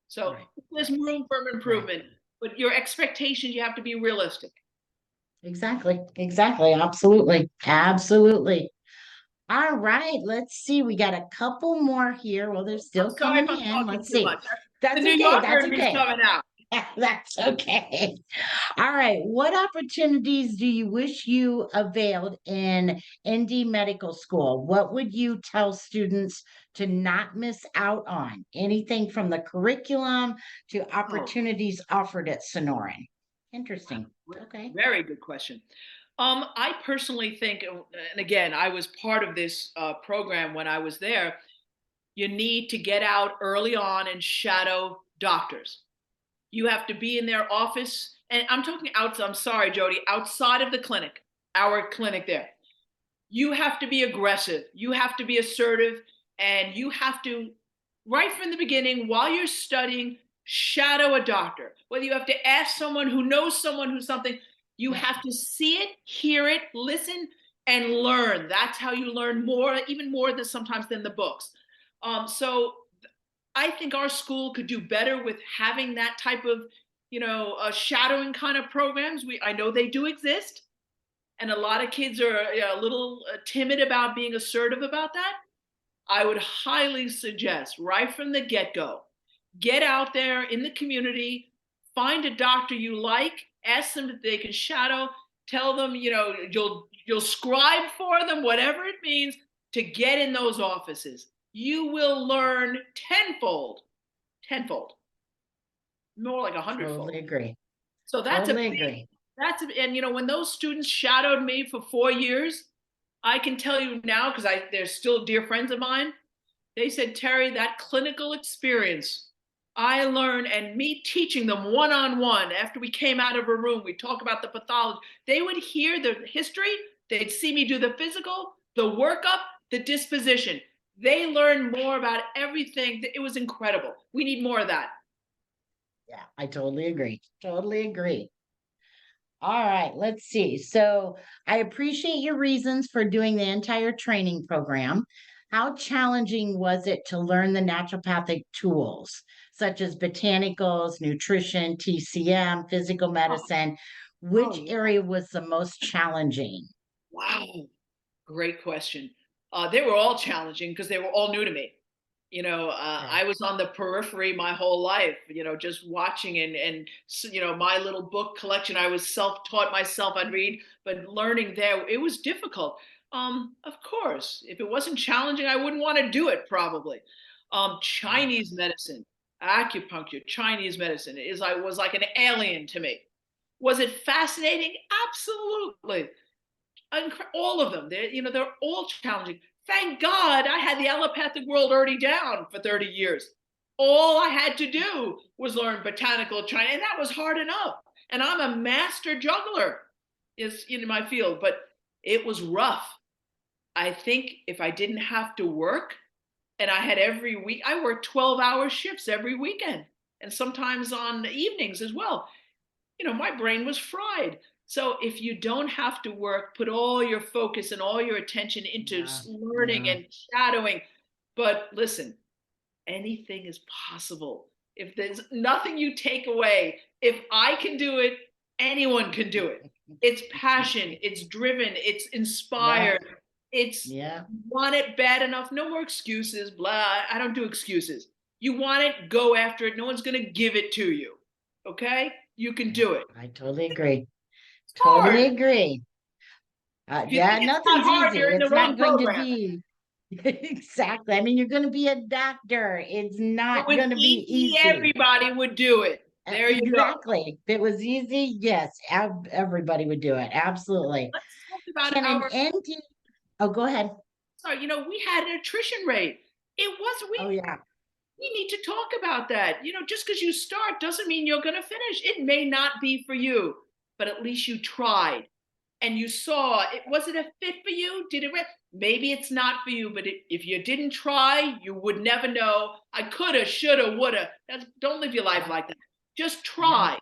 So there's room for improvement, but your expectations, you have to be realistic. Exactly. Absolutely. All right, let's see. We got a couple more here. Well, they're still coming in. Let's see. That's the New okay. Yorker That's is okay. coming out. That's okay. All right. What opportunities do you wish you availed in ND medical school? What would you tell students to not miss out on? Anything from the curriculum to opportunities offered at Sonoran? Interesting. Okay. Very good question. I personally think, and again, I was part of this program when I was there, you need to get out early on and shadow doctors. You have to be in their office. And I'm talking outside, I'm sorry, Jody, outside of the clinic, our clinic there. You have to be aggressive. You have to be assertive. And you have to, right from the beginning, while you're studying, shadow a doctor. Whether you have to ask someone who knows someone who's something, you have to see it, hear it, listen, and learn. That's how you learn more, even more than sometimes than the books. So I think our school could do better with having that type of, shadowing kind of programs. I know they do exist, and a lot of kids are a little timid about being assertive about that. I would highly suggest right from the get-go, get out there in the community, find a doctor you like, ask them if they can shadow, tell them, you'll scribe for them, whatever it means, to get in those offices. You will learn tenfold, more like 100-fold. Totally agree. So that's and when those students shadowed me for 4 years, I can tell you now, because they're still dear friends of mine, they said, Teri, that clinical experience I learned, and me teaching them one-on-one, after we came out of a room, we talk about the pathology, they would hear the history, they'd see me do the physical, the workup, the disposition. They learned more about everything. It was incredible. We need more of that. Yeah, I totally agree. All right, let's see. So I appreciate your reasons for doing the entire training program. How challenging was it to learn the naturopathic tools, such as botanicals, nutrition, TCM, physical medicine? Which area was the most challenging? Wow, great question. They were all challenging because they were all new to me. I was on the periphery my whole life, just watching and my little book collection, I was self-taught myself, I'd read, but learning there, it was difficult. Of course, if it wasn't challenging, I wouldn't want to do it probably. Chinese medicine, acupuncture, Chinese medicine was like an alien to me. Was it fascinating? Absolutely. All of them, they're all challenging. Thank God I had the allopathic world already down for 30 years. All I had to do was learn botanical China, and that was hard enough. And I'm a master juggler in my field, but it was rough. I think if I didn't have to work, and I had every week, I worked 12-hour shifts every weekend, and sometimes on evenings as well. My brain was fried. So if you don't have to work, put all your focus and all your attention into learning and shadowing. But listen, anything is possible. If there's nothing you take away, if I can do it, anyone can do it. It's passion, it's driven, it's inspired. It's want it bad enough. No more excuses, blah. I don't do excuses. You want it, go after it. No one's going to give it to you. Okay? You can do it. I totally agree. Totally agree. Yeah, nothing's easy. It's not going to be. Exactly. I mean, you're going to be a doctor. It's If it not was going to be easy, easy. everybody would do it. There you go. Exactly. If it was easy, yes, everybody would do it. Absolutely. Let's talk about Can an our, ND? Oh, go ahead. sorry, we had an attrition rate. It was, Oh, yeah. we need to talk about that. Just because you start doesn't mean you're going to finish. It may not be for you, but at least you tried and you saw it. Was it a fit for you? Did it? Maybe it's not for you, but if you didn't try, you would never know. I coulda, shoulda, woulda. Don't live your life like that. Just try.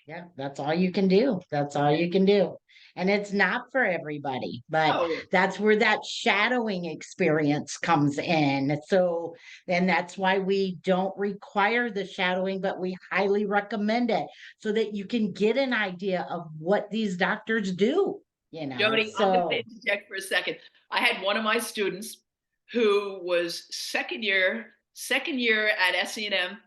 Yeah, that's all you can do. That's all you can do. And it's not for everybody, but Oh, that's where that shadowing experience comes in. So then that's why we don't require the shadowing, but we highly recommend it so that you can get an idea of what these doctors do, Jody, I'm going to So interject for a second. I had one of my students who was second year at SEM,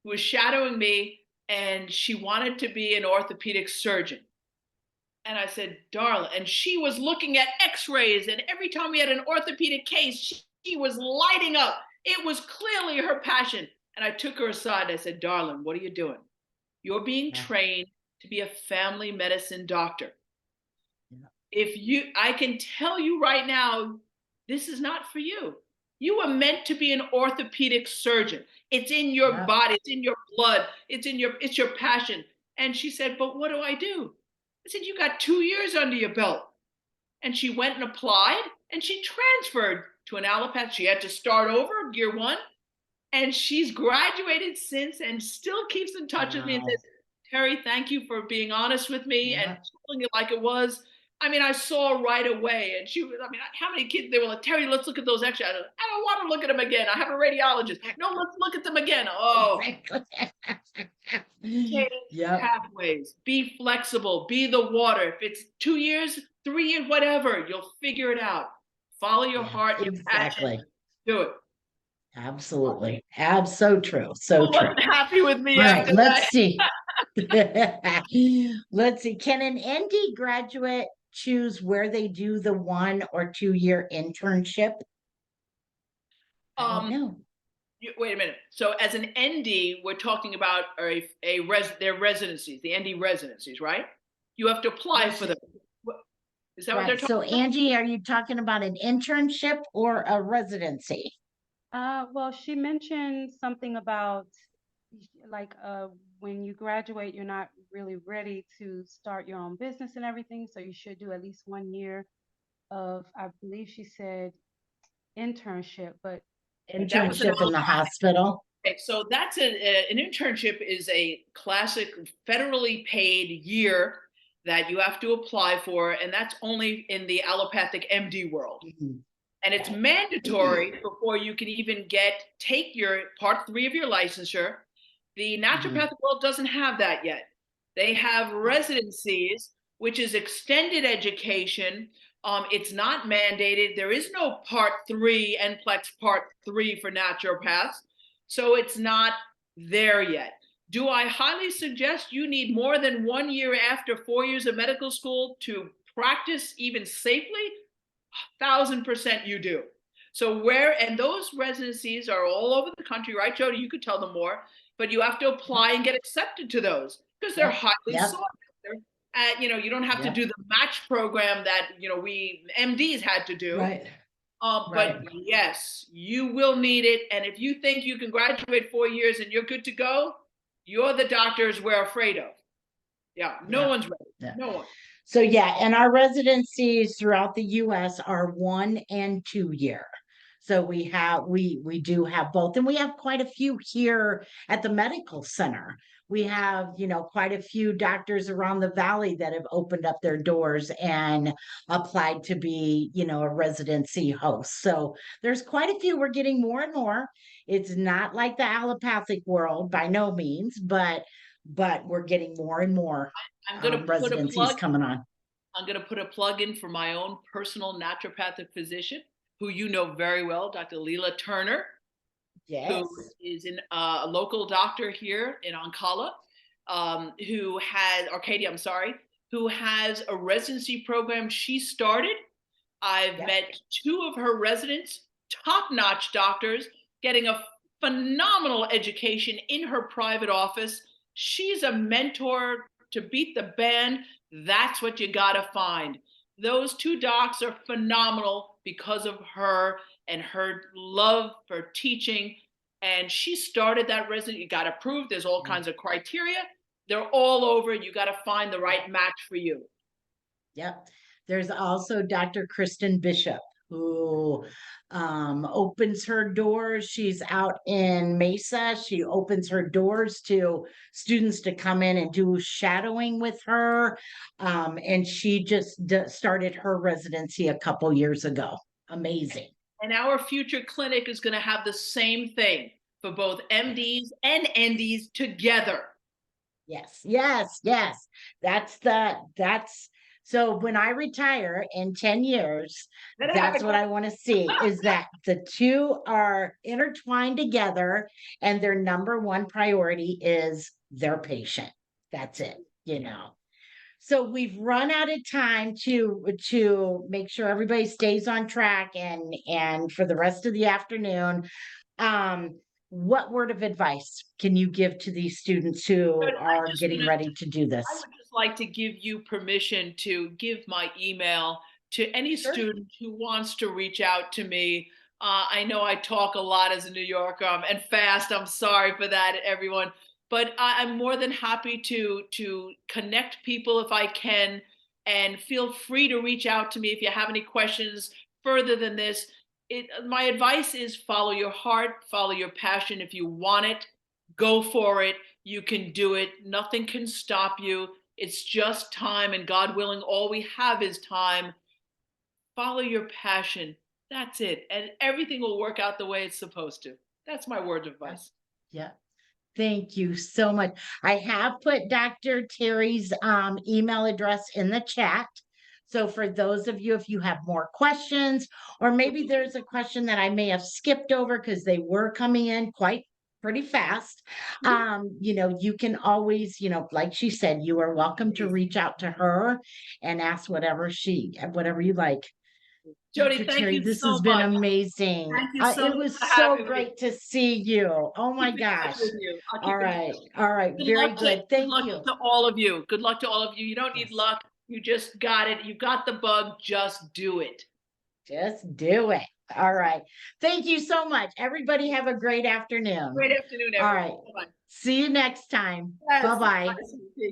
who was shadowing me, and she wanted to be an orthopedic surgeon. And I said, darling, and she was looking at x-rays, and every time we had an orthopedic case, she was lighting up. It was clearly her passion. And I took her aside. I said, darling, what are you doing? You're being trained to be a family medicine doctor. I can tell you right now, this is not for you. You were meant to be an orthopedic surgeon. It's in your body, it's in your blood, it's your passion. And she said, but what do I do? I said, you got 2 years under your belt. And she went and applied and she transferred to an allopath. She had to start over year one. And she's graduated since and still keeps in touch with me and says, Teri, thank you for being honest with me and telling it like it was. I mean, I saw right away. And she was, how many kids, they were like, Teri, let's look at those x-rays. I don't want to look at them again. I have a radiologist. No, let's look at them again. Oh, change pathways, be flexible, be the water. If it's 2 years, 3 years, whatever, you'll figure it out. Follow your heart, your passion, do it. Absolutely. So true. So true. Happy with me. All right, let's see. Let's see. Can an ND graduate choose where they do the 1 or 2 year internship? I don't know. Wait a minute. So as an ND, we're talking about their residencies, the ND residencies, right? You have to apply for them. Is that what they're talking about? So Angie, are you talking about an internship or a residency? Well, she mentioned something about like when you graduate, you're not really ready to start your own business and everything. So you should do at least 1 year of, I believe she said, internship, but Internship in the hospital. Okay, so that's an internship is a classic federally paid year that you have to apply for, and that's only in the allopathic MD world. And it's mandatory before you can even take your part 3 of your licensure. The naturopathic world doesn't have that yet. They have residencies, which is extended education. It's not mandated. There is no part 3, NPLEX part 3 for naturopaths. So it's not there yet. Do I highly suggest you need more than 1 year after 4 years of medical school to practice even safely? 1000% you do. So and those residencies are all over the country, right, Jody? You could tell them more, but you have to apply and get accepted to those because they're highly sought after. You don't have to do the match program that, we MDs had to do. Right. But yes, you will need it. And if you think you can graduate 4 years and you're good to go, you're the doctors we're afraid of. No one's ready. No one. So and our residencies throughout the US are 1 and 2 year. So we do have both, and we have quite a few here at the medical center. We have, quite a few doctors around the valley that have opened up their doors and applied to be, a residency host. So there's quite a few. We're getting more and more. It's not like the allopathic world by no means, but we're getting more and more residencies coming on. I'm going to put a plug in for my own personal naturopathic physician, who you know very well, Dr. Leela Turner, who is a local doctor here in Ankala, who has a residency program she started. I've Yep. met 2 of her residents, top-notch doctors, getting a phenomenal education in her private office. She's a mentor to beat the band. That's what you got to find. Those 2 docs are phenomenal because of her and her love for teaching. And she started that resident. You got approved. There's all kinds of criteria. They're all over. You got to find the right match for you. Yep. There's also Dr. Kristen Bishop, who opens her doors. She's out in Mesa. She opens her doors to students to come in and do shadowing with her. And she just started her residency a couple years ago. Amazing. And our future clinic is going to have the same thing for both MDs and NDs together. Yes, yes, yes. That's so when I retire in 10 years, that's what I want to see is that the 2 are intertwined together and their number one priority is their patient. That's it, you know. So we've run out of time to make sure everybody stays on track and for the rest of the afternoon. What word of advice can you give to these students who are getting ready to do this? I would just like to give you permission to give my email to any student who wants to reach out to me. I know I talk a lot as a New Yorker and fast. I'm sorry for that, everyone. But I'm more than happy to connect people if I can. And feel free to reach out to me if you have any questions further than this. My advice is follow your heart, follow your passion. If you want it, go for it. You can do it. Nothing can stop you. It's just time, and God willing, all we have is time. Follow your passion. That's it. And everything will work out the way it's supposed to. That's my word of advice. Yeah. Thank you so much. I have put Dr. Teri's email address in the chat. So for those of you, if you have more questions, or maybe there's a question that I may have skipped over because they were coming in pretty fast, you know, you can always, you know, like she said, you are welcome to reach out to her and ask whatever you like. Jody, Dr. thank Teri, you this so has been much. amazing. Thank you so It much was for so having me. great to see you. Oh my Keep in touch gosh. with you. I'll keep All in right. touch. All right. Good Very luck good. Good Thank luck you. to all of you. Good luck to all of you. You don't need Yes. luck. You just got it. You got the bug. Just do it. Just do it. All right. Thank you so much. Everybody have a great afternoon. Great afternoon, All everyone. right. Bye-bye. See you next time. Yes. Bye-bye. Bye.